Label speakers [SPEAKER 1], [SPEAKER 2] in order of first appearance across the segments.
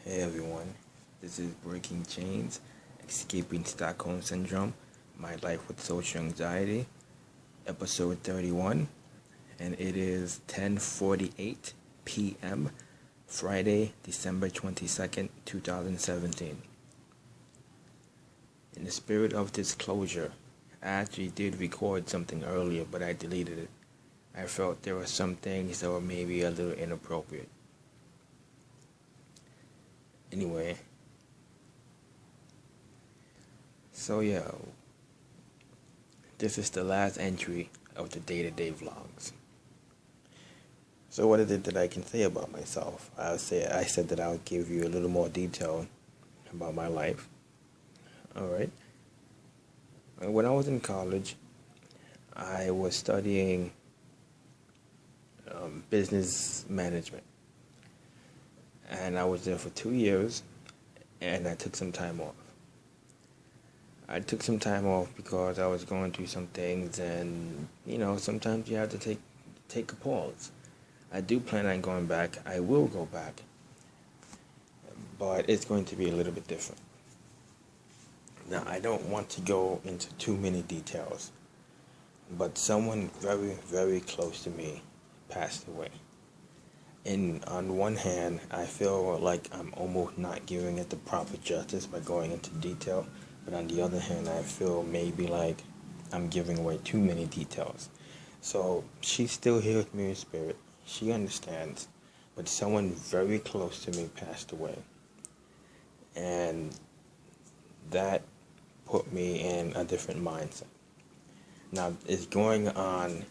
[SPEAKER 1] Hey everyone, this is Breaking Chains, Escaping Stockholm Syndrome, My Life with Social Anxiety, episode 31, and it is 10:48 p.m., Friday, December 22nd, 2017. In the spirit of disclosure, I actually did record something earlier, but I deleted it. I felt there were some things that were maybe a little inappropriate. Anyway, so this is the last entry of the day-to-day vlogs. So what is it that I can say about myself? I said that I would give you a little more detail about my life. Alright. When I was in college, I was studying business management. And I was there for 2 years, and I took some time off. I took some time off because I was going through some things, and sometimes you have to take a pause. I do plan on going back. I will go back, but it's going to be a little bit different. Now, I don't want to go into too many details, but someone very, very close to me passed away. And on one hand, I feel like I'm almost not giving it the proper justice by going into detail. But on the other hand, I feel maybe like I'm giving away too many details. So she's still here with me in spirit. She understands. But someone very close to me passed away. And that put me in a different mindset. Now, it's going on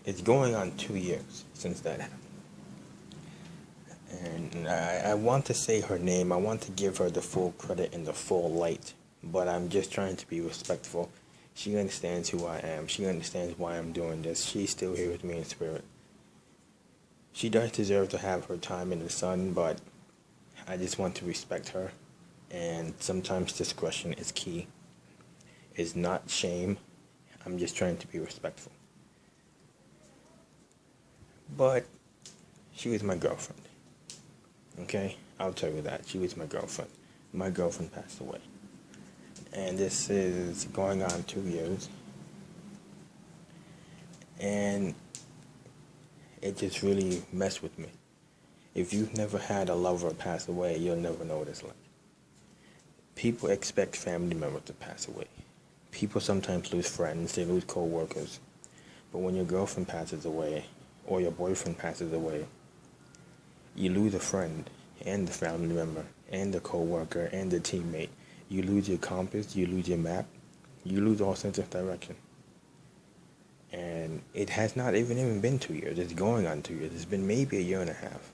[SPEAKER 1] 2 years since that happened. And I want to say her name. I want to give her the full credit and the full light. But I'm just trying to be respectful. She understands who I am. She understands why I'm doing this. She's still here with me in spirit. She does deserve to have her time in the sun, but I just want to respect her. And sometimes discretion is key. It's not shame. I'm just trying to be respectful. But she was my girlfriend. Okay? I'll tell you that. She was my girlfriend. My girlfriend passed away. And this is going on 2 years. And it just really messed with me. If you've never had a lover pass away, you'll never know what it's like. People expect family members to pass away. People sometimes lose friends, they lose co-workers. But when your girlfriend passes away, or your boyfriend passes away, you lose a friend, and the family member, and the co-worker, and the teammate. You lose your compass, you lose your map, you lose all sense of direction. And it has not even been 2 years. It's going on 2 years. It's been maybe a year and a half.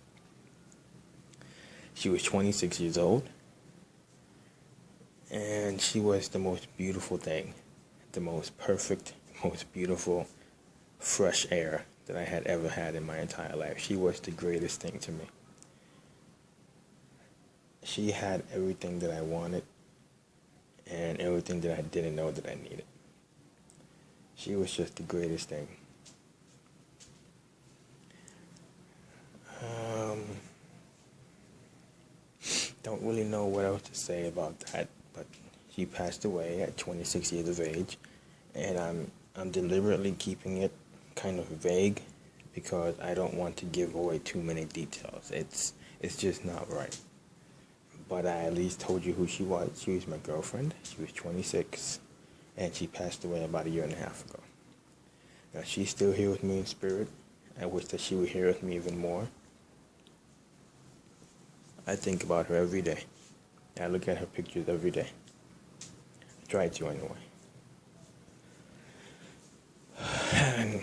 [SPEAKER 1] She was 26 years old, and she was the most beautiful thing, the most perfect, most beautiful, fresh air that I had ever had in my entire life. She was the greatest thing to me. She had everything that I wanted and everything that I didn't know that I needed. She was just the greatest thing. Don't really know what else to say about that, but she passed away at 26 years of age, and I'm deliberately keeping it kind of vague because I don't want to give away too many details. It's just not right. But I at least told you who she was. She was my girlfriend. She was 26, and she passed away about a year and a half ago. Now, she's still here with me in spirit. I wish that she were here with me even more. I think about her every day. I look at her pictures every day. I try to anyway. And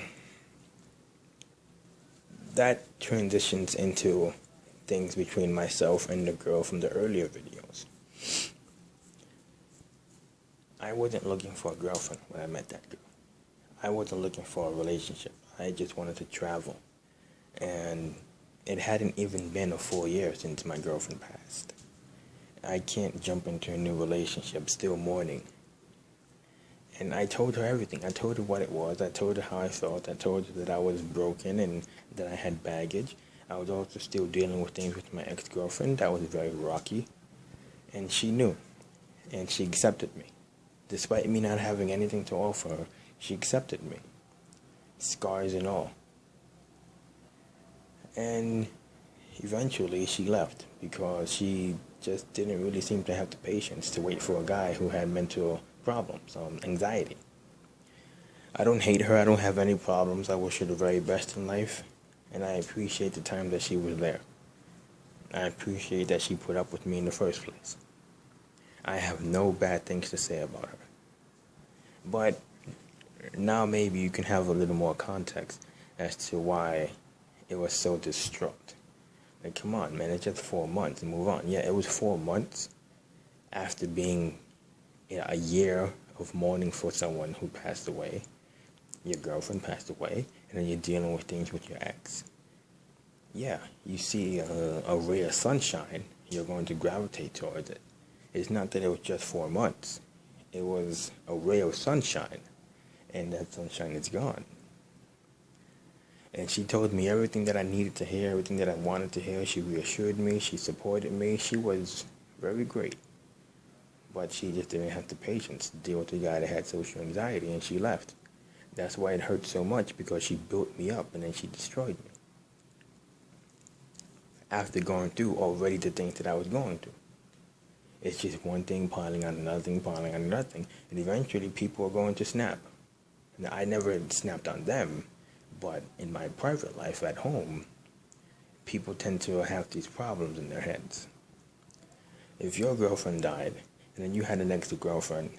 [SPEAKER 1] that transitions into things between myself and the girl from the earlier videos. I wasn't looking for a girlfriend when I met that girl. I wasn't looking for a relationship. I just wanted to travel. And it hadn't even been a full year since my girlfriend passed. I can't jump into a new relationship still mourning. And I told her everything. I told her what it was. I told her how I felt. I told her that I was broken and that I had baggage. I was also still dealing with things with my ex-girlfriend that was very rocky, and she knew, and she accepted me. Despite me not having anything to offer her, she accepted me, scars and all. And eventually she left because she just didn't really seem to have the patience to wait for a guy who had mental problems, anxiety. I don't hate her, I don't have any problems. I wish her the very best in life, and I appreciate the time that she was there. I appreciate that she put up with me in the first place. I have no bad things to say about her. But now maybe you can have a little more context as to why it was so distraught. Like, come on, man, it's just 4 months and move on. Yeah, it was 4 months after being a year of mourning for someone who passed away. Your girlfriend passed away, and then you're dealing with things with your ex. Yeah, you see a ray of sunshine, you're going to gravitate towards it. It's not that it was just 4 months. It was a ray of sunshine, and that sunshine is gone. And she told me everything that I needed to hear, everything that I wanted to hear. She reassured me, she supported me. She was very great. But she just didn't have the patience to deal with the guy that had social anxiety, and she left. That's why it hurt so much, because she built me up and then she destroyed me. After going through already the things that I was going through. It's just one thing piling on another thing, piling on another thing, and eventually people are going to snap. Now, I never snapped on them, but in my private life at home, people tend to have these problems in their heads. If your girlfriend died, and then you had an ex-girlfriend,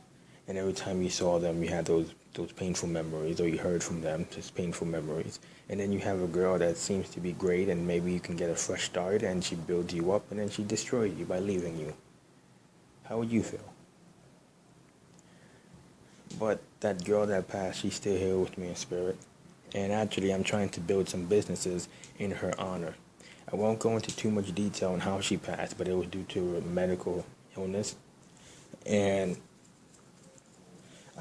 [SPEAKER 1] and every time you saw them, you had those painful memories, or you heard from them, just painful memories, and then you have a girl that seems to be great, and maybe you can get a fresh start, and she builds you up, and then she destroys you by leaving you. How would you feel? But that girl that passed, she's still here with me in spirit. And actually, I'm trying to build some businesses in her honor. I won't go into too much detail on how she passed, but it was due to a medical illness. And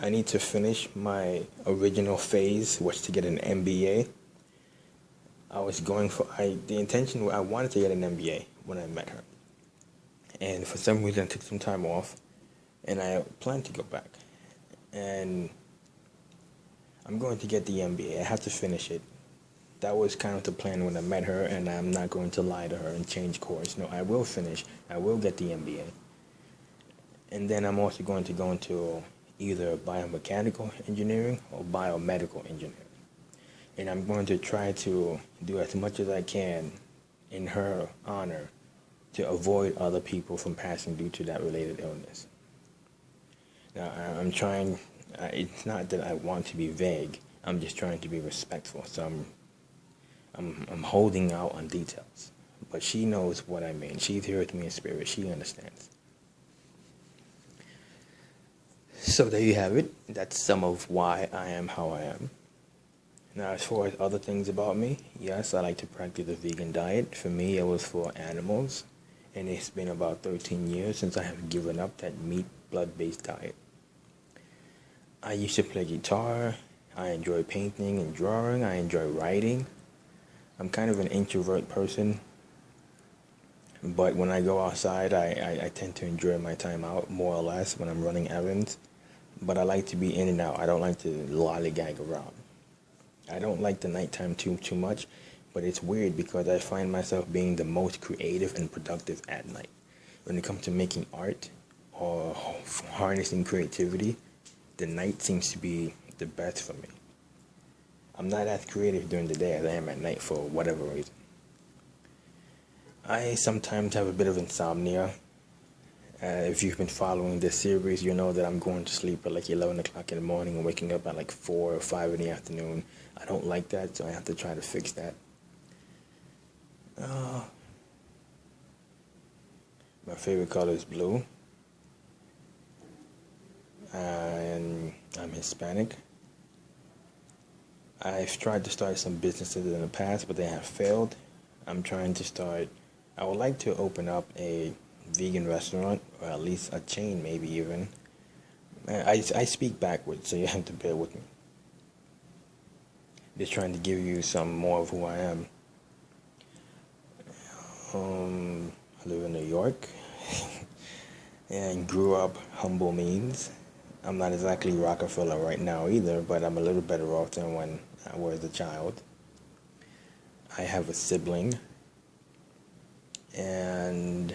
[SPEAKER 1] I need to finish my original phase, which to get an MBA. I wanted to get an MBA when I met her. And for some reason, I took some time off, and I plan to go back. And I'm going to get the MBA. I have to finish it. That was kind of the plan when I met her, and I'm not going to lie to her and change course. No, I will finish. I will get the MBA. And then I'm also going to go into either biomechanical engineering or biomedical engineering. And I'm going to try to do as much as I can in her honor to avoid other people from passing due to that related illness. Now, I'm trying, it's not that I want to be vague, I'm just trying to be respectful, so I'm holding out on details. But she knows what I mean. She's here with me in spirit, she understands. So there you have it. That's some of why I am how I am. Now, as far as other things about me, yes, I like to practice a vegan diet. For me, it was for animals. And it's been about 13 years since I have given up that meat, blood-based diet. I used to play guitar. I enjoy painting and drawing. I enjoy writing. I'm kind of an introvert person. But when I go outside, I tend to enjoy my time out, more or less, when I'm running errands. But I like to be in and out. I don't like to lollygag around. I don't like the nighttime too much. But it's weird because I find myself being the most creative and productive at night. When it comes to making art or harnessing creativity, the night seems to be the best for me. I'm not as creative during the day as I am at night for whatever reason. I sometimes have a bit of insomnia. If you've been following this series, you know that I'm going to sleep at like 11 o'clock in the morning and waking up at like 4 or 5 in the afternoon. I don't like that, so I have to try to fix that. My favorite color is blue, and I'm Hispanic. I've tried to start some businesses in the past, but they have failed. I would like to open up a vegan restaurant, or at least a chain, maybe even. I speak backwards, so you have to bear with me. Just trying to give you some more of who I am. I live in New York and grew up humble means. I'm not exactly Rockefeller right now either, but I'm a little better off than when I was a child. I have a sibling, and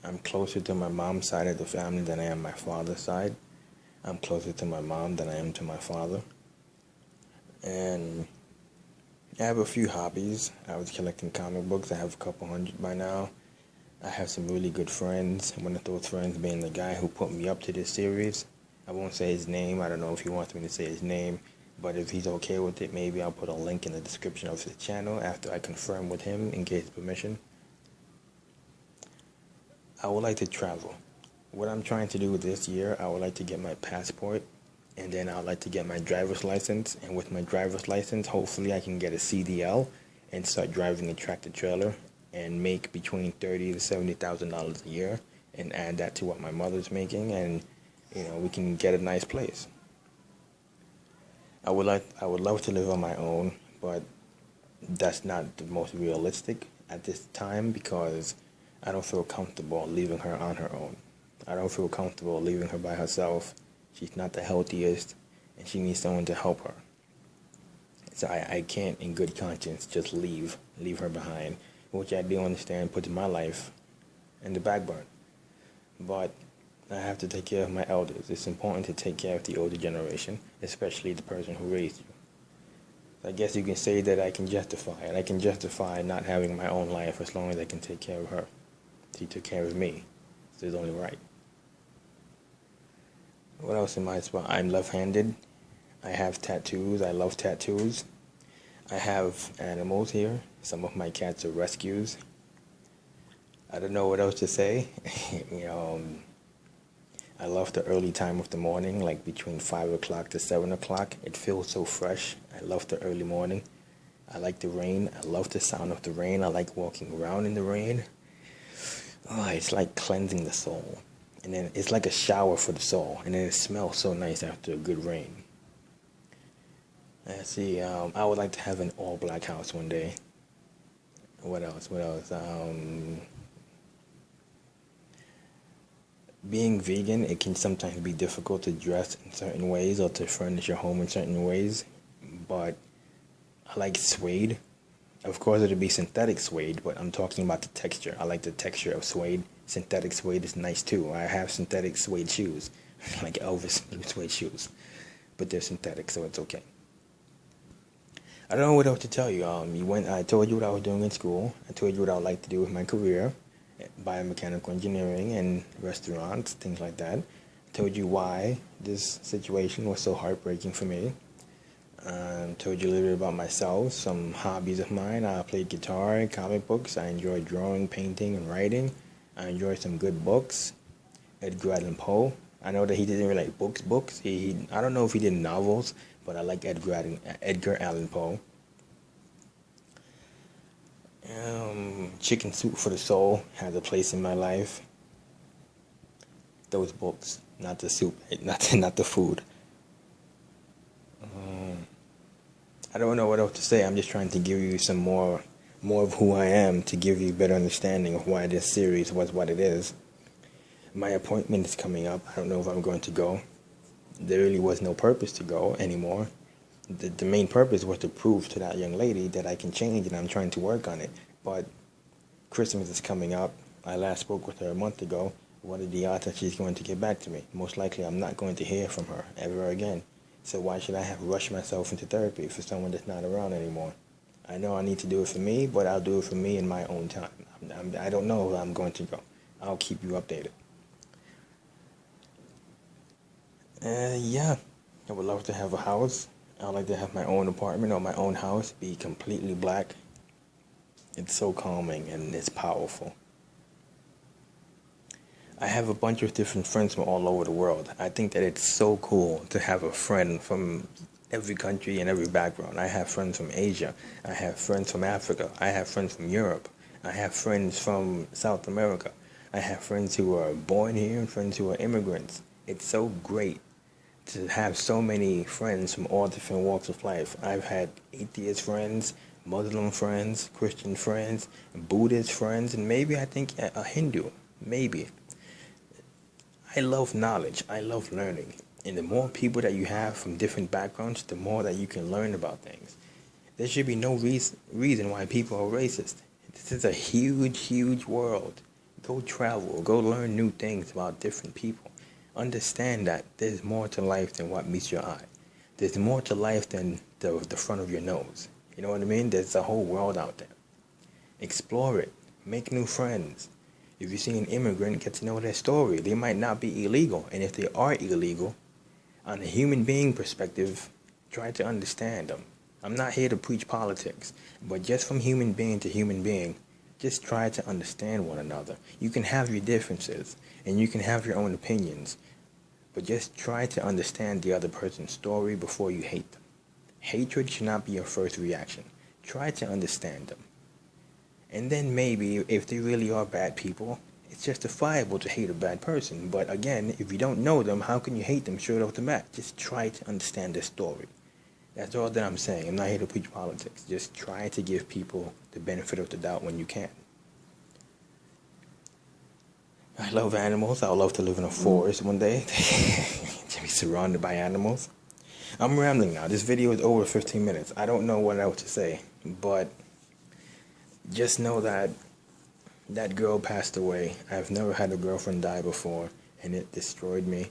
[SPEAKER 1] I'm closer to my mom's side of the family than I am my father's side. I'm closer to my mom than I am to my father. And I have a few hobbies. I was collecting comic books. I have a couple hundred by now. I have some really good friends. One of those friends being the guy who put me up to this series. I won't say his name. I don't know if he wants me to say his name. But if he's okay with it, maybe I'll put a link in the description of his channel after I confirm with him and get his permission. I would like to travel. What I'm trying to do this year, I would like to get my passport, and then I would like to get my driver's license. And with my driver's license, hopefully I can get a CDL and start driving a tractor trailer and make between $30,000 to $70,000 a year, and add that to what my mother's making, and we can get a nice place. I would love to live on my own, but that's not the most realistic at this time because I don't feel comfortable leaving her on her own. I don't feel comfortable leaving her by herself. She's not the healthiest, and she needs someone to help her. So I can't, in good conscience, just leave her behind, which I do understand puts my life in the back burner. But I have to take care of my elders. It's important to take care of the older generation, especially the person who raised you. So I guess you can say that I can justify it. I can justify not having my own life as long as I can take care of her. She took care of me, so it's only right. What else am I supposed? I'm left-handed. I have tattoos. I love tattoos. I have animals here. Some of my cats are rescues. I don't know what else to say. I love the early time of the morning, like between 5 o'clock to 7 o'clock. It feels so fresh. I love the early morning. I like the rain. I love the sound of the rain. I like walking around in the rain. Oh, it's like cleansing the soul. And then it's like a shower for the soul. And then it smells so nice after a good rain. Let's see, I would like to have an all-black house one day. What else? Being vegan, it can sometimes be difficult to dress in certain ways or to furnish your home in certain ways. But I like suede. Of course, it'll be synthetic suede, but I'm talking about the texture. I like the texture of suede. Synthetic suede is nice too. I have synthetic suede shoes, like Elvis suede shoes, but they're synthetic, so it's okay. I don't know what else to tell you. I told you what I was doing in school. I told you what I would like to do with my career, biomechanical engineering and restaurants, things like that. I told you why this situation was so heartbreaking for me. Told you a little bit about myself, some hobbies of mine. I play guitar, comic books. I enjoy drawing, painting, and writing. I enjoy some good books. Edgar Allan Poe. I know that he didn't really like books. I don't know if he did novels, but I like Edgar Allan Poe. Chicken Soup for the Soul has a place in my life. Those books, not the soup, not the food. I don't know what else to say. I'm just trying to give you some more of who I am to give you a better understanding of why this series was what it is. My appointment is coming up. I don't know if I'm going to go. There really was no purpose to go anymore. The main purpose was to prove to that young lady that I can change, and I'm trying to work on it. But Christmas is coming up. I last spoke with her a month ago. What are the odds that she's going to get back to me? Most likely I'm not going to hear from her ever again. So why should I have rushed myself into therapy for someone that's not around anymore? I know I need to do it for me, but I'll do it for me in my own time. I don't know if I'm going to go. I'll keep you updated. Yeah, I would love to have a house. I would like to have my own apartment or my own house, be completely black. It's so calming and it's powerful. I have a bunch of different friends from all over the world. I think that it's so cool to have a friend from every country and every background. I have friends from Asia. I have friends from Africa. I have friends from Europe. I have friends from South America. I have friends who are born here and friends who are immigrants. It's so great to have so many friends from all different walks of life. I've had atheist friends, Muslim friends, Christian friends, Buddhist friends, and maybe I think a Hindu. Maybe. I love knowledge. I love learning. And the more people that you have from different backgrounds, the more that you can learn about things. There should be no reason why people are racist. This is a huge, huge world. Go travel. Go learn new things about different people. Understand that there's more to life than what meets your eye. There's more to life than the front of your nose. You know what I mean? There's a whole world out there. Explore it. Make new friends. If you see an immigrant, get to know their story. They might not be illegal. And if they are illegal, on a human being perspective, try to understand them. I'm not here to preach politics, but just from human being to human being, just try to understand one another. You can have your differences, and you can have your own opinions, but just try to understand the other person's story before you hate them. Hatred should not be your first reaction. Try to understand them. And then maybe, if they really are bad people, it's justifiable to hate a bad person. But again, if you don't know them, how can you hate them straight off the bat? Just try to understand their story. That's all that I'm saying. I'm not here to preach politics. Just try to give people the benefit of the doubt when you can. I love animals. I would love to live in a forest one day. To be surrounded by animals. I'm rambling now. This video is over 15 minutes. I don't know what else to say. But just know that that girl passed away. I've never had a girlfriend die before. And it destroyed me.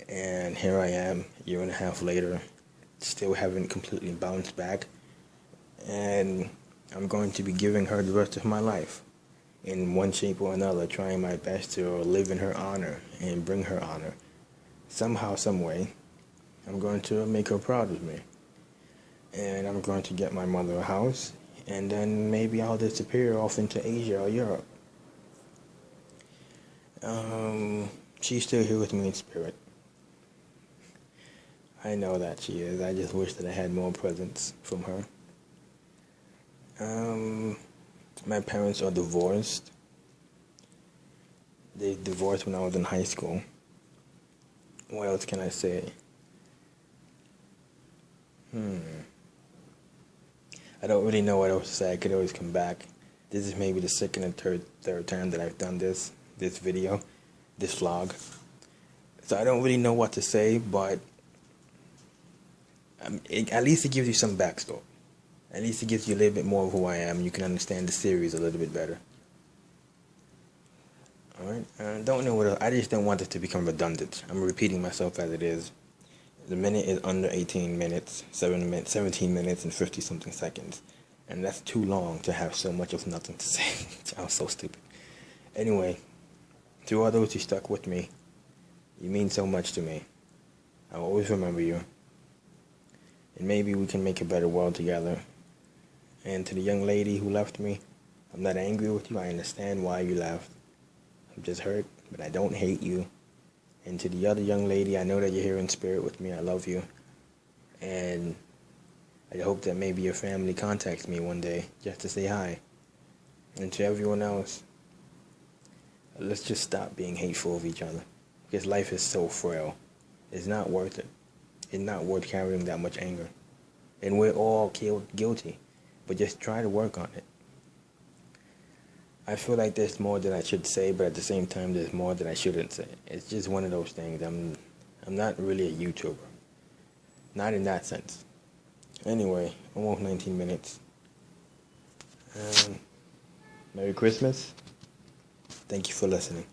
[SPEAKER 1] And here I am, a year and a half later. Still haven't completely bounced back. And I'm going to be giving her the rest of my life. In one shape or another, trying my best to live in her honor and bring her honor. Somehow, some way, I'm going to make her proud of me. And I'm going to get my mother a house. And then maybe I'll disappear off into Asia or Europe. She's still here with me in spirit. I know that she is. I just wish that I had more presence from her. My parents are divorced. They divorced when I was in high school. What else can I say? I don't really know what else to say. I could always come back. This is maybe the second and third time that I've done this video, this vlog. So I don't really know what to say, but at least it gives you some backstory. At least it gives you a little bit more of who I am. You can understand the series a little bit better. Alright? I don't know what else. I just don't want it to become redundant. I'm repeating myself as it is. The minute is under 18 minutes, 17 minutes and 50 something seconds. And that's too long to have so much of nothing to say. I'm so stupid. Anyway, to all those who stuck with me, you mean so much to me. I'll always remember you. And maybe we can make a better world together. And to the young lady who left me, I'm not angry with you. I understand why you left. I'm just hurt, but I don't hate you. And to the other young lady, I know that you're here in spirit with me. I love you. And I hope that maybe your family contacts me one day just to say hi. And to everyone else, let's just stop being hateful of each other. Because life is so frail. It's not worth it. It's not worth carrying that much anger. And we're all guilty. But just try to work on it. I feel like there's more that I should say, but at the same time, there's more that I shouldn't say. It's just one of those things. I'm not really a YouTuber. Not in that sense. Anyway, almost 19 minutes. Merry Christmas. Thank you for listening.